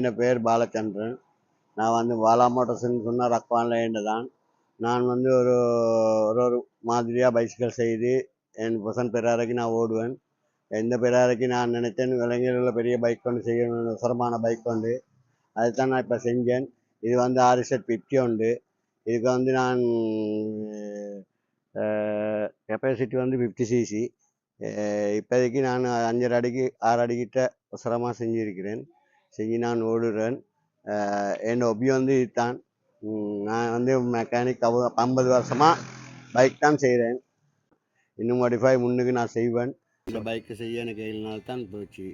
என் பேர் பாலச்சந்திரன். நான் வந்து பாலா மோட்டர்ஸ்ன்னு சொன்னால் ரக்வான்லேருந்து தான். நான் வந்து ஒரு ஒரு ஒரு மாதிரியாக பைசிக்கல் செய்து என் பசன் பெராரைக்கு நான் ஓடுவேன். எந்த பெராரைக்கு நான் நினைத்தேன் இளைஞர்களில் பெரிய பைக் கொண்டு செய்யணும், சுரமான பைக் கொண்டு. அதுதான் நான் இப்போ செஞ்சேன். இது வந்து RZ50 உண்டு. இதுக்கு வந்து நான் கெப்பாசிட்டி வந்து 50cc. இப்போதைக்கு நான் 5.5 அடிக்கு 6 அடிக்கிட்ட உசரமாக செஞ்சுருக்கிறேன். செஞ்சு நான் ஓடுறேன். என் ஒபி வந்து இதுதான். நான் வந்து மெக்கானிக் 50 வருஷமாக பைக் தான் செய்கிறேன். இன்னும் மாடிஃபை முன்னுக்கு நான் செய்வேன். இந்த பைக்கை செய்ய எனக்கு 7 நாள் தான் போச்சு.